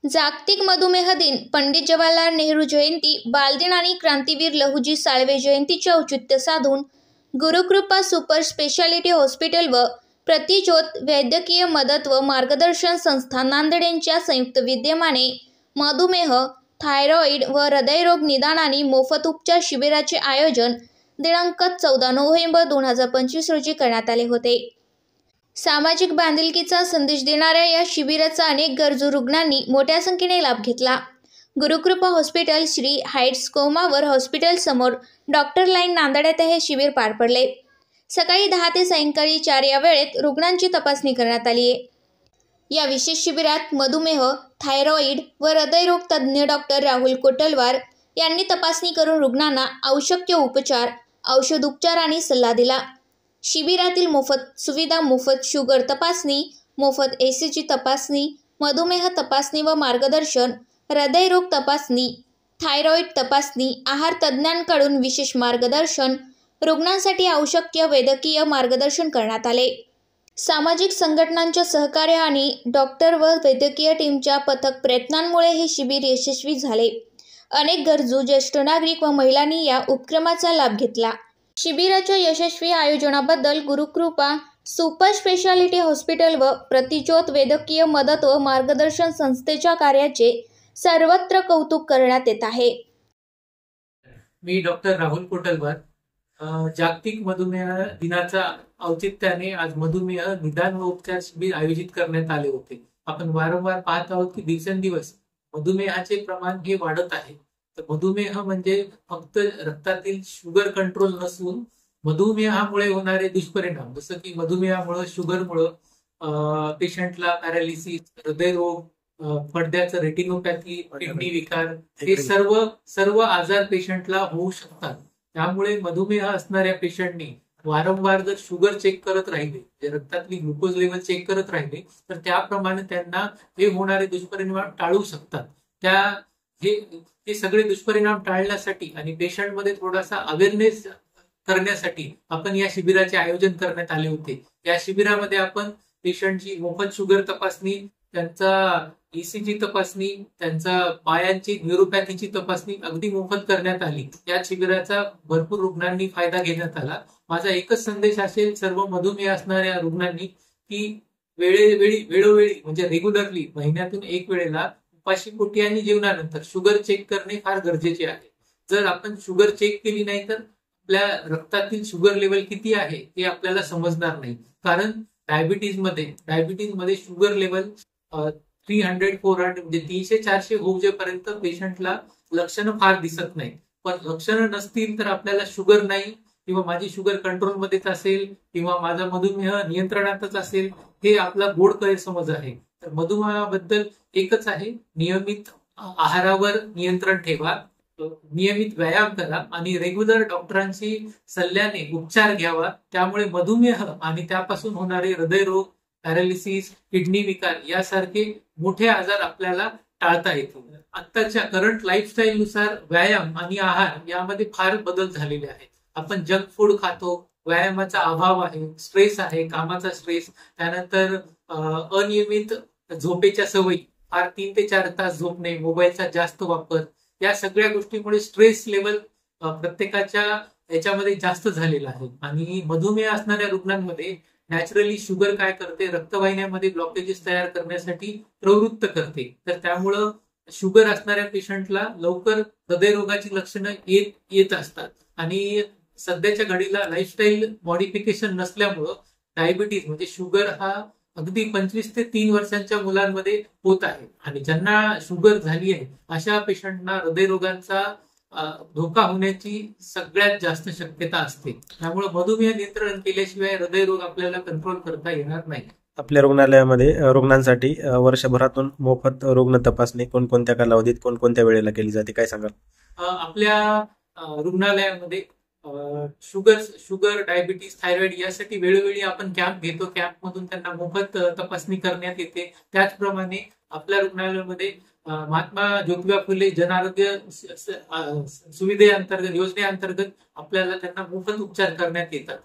जागतिक मधुमेह दिन, पंडित जवाहरलाल नेहरू जयंती, बालदिन आणि क्रांतीवीर लहुजी साळवे जयंतीचे औचित्य साधून गुरुकृपा सुपर स्पेशालिटी हॉस्पिटल व प्रतिज्योत वैद्यकीय मदत व मार्गदर्शन संस्था नांदेड यांच्या संयुक्त विद्यमाने मधुमेह, थायरॉईड व हृदयरोग निदान आणि मोफत उपचार शिबिराचे आयोजन दिनांक 14 नोव्हेंबर 2025 रोजी करण्यात आले होते. सामाजिक बांधिलकीचा संदेश देणाऱ्या या शिबिराचा अनेक गरजू रुग्णांनी मोठ्या संख्येने लाभ घेतला. गुरुकृपा हॉस्पिटल, श्री हाईट्स कोमावर हॉस्पिटल समोर डॉक्टर लाईन नांदेड येथे हे शिबिर पार पडले. सकाळी 10 ते सायंकाळी 4 या वेळेत रुग्णांची तपासणी करण्यात आली आहे. या विशेष शिबिरात मधुमेह, थायरॉईड व हृदयरोग तज्ज्ञ डॉक्टर राहुल कोटलवार यांनी तपासणी करून रुग्णांना आवश्यक उपचार, औषधोपचार आणि सल्ला दिला. शिबिरातील मोफत सुविधा मोफत शुगर तपासणी, मोफत ECG तपासणी, मधुमेह तपासणी व मार्गदर्शन, हृदयरोग तपासणी, थायरॉईड तपासणी, आहार तज्ज्ञांकडून विशेष मार्गदर्शन, रुग्णांसाठी आवश्यक वैद्यकीय मार्गदर्शन करण्यात आले. सामाजिक संघटनांच्या सहकार्य आणि डॉक्टर व वैद्यकीय टीमच्या पथक प्रयत्नांमुळे हे शिबिर यशस्वी झाले. अनेक गरजू ज्येष्ठ नागरिक व महिलांनी या उपक्रमाचा लाभ घेतला. शिबिराच्या यशस्वी आयोजनाबद्दल गुरुकृपा सुपर स्पेशालिटी हॉस्पिटल व प्रतिज्योत वैद्यकीय मदत व मार्गदर्शन संस्थेच्या कार्याचे सर्वत्र कौतुक करण्यात येत आहे. मी डॉक्टर राहुल कोटलवार. जागतिक मधुमेह दिनाच्या औचित्याने आज मधुमेह निदान व उपचार शिबिर आयोजित करण्यात आले होते. आपण वारंवार पाहत आहोत की दिवसेंदिवस मधुमेहाचे प्रमाण हे वाढत आहे. तर मधुमेह म्हणजे फक्त रक्तातील शुगर कंट्रोल नसून मधुमेहामुळे होणारे दुष्परिणाम, जसं की मधुमेहामुळे शुगरमुळे पेशंटला पॅरालिसिस, हृदयरोग, पडद्याचं रेटिनोपॅथी, किडनी विकार हे सर्व आजार पेशंटला होऊ शकतात. त्यामुळे मधुमेह असणाऱ्या पेशंटनी वारंवार जर शुगर चेक करत राहिले, रक्तातली ग्लुकोज लेवल चेक करत राहिले, तर त्याप्रमाणे त्यांना हे होणारे दुष्परिणाम टाळू शकतात. हे सगळे दुष्परिणाम टाळण्यासाठी आणि पेशंटमध्ये थोडासा अवेअरनेस करण्यासाठी आपण या शिबिराचे आयोजन करण्यात आले होते. या शिबिरामध्ये आपण पेशंटची मोफत शुगर तपासणी, त्यांचा ECG तपासणी, त्यांचा पायांची न्यूरोपॅथीची तपासणी अगदी मोफत करण्यात आली. या शिबिराचा भरपूर रुग्णांनी फायदा घेण्यात आला. माझा एकच संदेश असेल सर्व मधुमेह असणाऱ्या रुग्णांनी की वेळोवेळी म्हणजे रेग्युलरली महिन्यातून एक वेळेला उपाशीपोटी आणि जेवणानंतर शुगर चेक करणे फार गरजेचे आहे. जर आपण शुगर चेक केली नाही तर आपल्या रक्तातील शुगर लेवल किती आहे हे आपल्याला समजणार नाही. कारण डायबिटीजमध्ये शुगर लेवल 300-400 म्हणजे 300-400 होऊपर्यंत पेशंटला लक्षणं फार दिसत नाही. पण लक्षणं नसतील तर आपल्याला शुगर नाही किंवा माझी शुगर कंट्रोलमध्येच असेल किंवा माझा मधुमेह नियंत्रणातच असेल हे आपला गोड गैरसमज आहे. तर मधुमेहाबद्दल एकच आहे, नियमित आहारावर नियंत्रण ठेवा, नियमित व्यायाम करा आणि रेग्युलर डॉक्टरांची सल्ल्याने उपचार घ्यावा. त्यामुळे मधुमेह आणि त्यापासून होणारे हृदयरोग, पॅरालिसिस, किडनी विकार यासारखे मोठे आजार आपल्याला टाळता येतील. आत्ताच्या करंट लाईफस्टाईल नुसार व्यायाम आणि आहार यामध्ये फार बदल झालेले आहेत. आपण जंक फूड खातो, व्यायामाचा अभाव आहे, स्ट्रेस आहे, कामाचा स्ट्रेस, त्यानंतर अनियमित झोपेच्या सवयी, फार 3 ते 4 तास झोपणे, मोबाईलचा जास्त वापर, या सगळ्या गोष्टींमुळे स्ट्रेस लेवल प्रत्येकाच्या याच्यामध्ये जास्त झालेला आहे. आणि मधुमेह असणाऱ्या रुग्णांमध्ये नॅचरली शुगर काय करते, रक्तवाहिन्यामध्ये ब्लॉकेजेस तयार करण्यासाठी प्रवृत्त करते. तर त्यामुळं शुगर असणाऱ्या पेशंटला लवकर हृदयरोगाची लक्षणं येत असतात. आणि सध्याच्या घडीला लाईफस्टाईल मॉडिफिकेशन नसल्यामुळं डायबिटीज म्हणजे शुगर हा अगदी 25 ते 3 वर्षांच्या मुलांमध्ये होत आहे. आणि ज्यांना शुगर झाली आहे अशा पेशंटना हृदयरोगांचा धोका होण्याची सगळ्यात जास्त शक्यता असते. त्यामुळे मधुमेह नियंत्रण केल्याशिवाय हृदयरोग आपल्याला कंट्रोल करता येणार नाही. आपल्या रुग्णालयामध्ये रुग्णांसाठी वर्षभरातून मोफत रुग्ण तपासणी कोणकोणत्या कालावधीत कोणकोणत्या वेळेला केली जाते, काय सांगाल? आपल्या रुग्णालयामध्ये शुगर, डायबिटीज, थायरॉइड यासाठी वेळोवेळी आपण कॅम्प घेतो. कॅम्पमधून त्यांना मोफत तपासणी करण्यात येते. त्याचप्रमाणे आपल्या रुग्णालयामध्ये महात्मा ज्योतिबा फुले जन आरोग्य सुविधेअंतर्गत योजनेअंतर्गत आपल्याला त्यांना मोफत उपचार करण्यात येतात.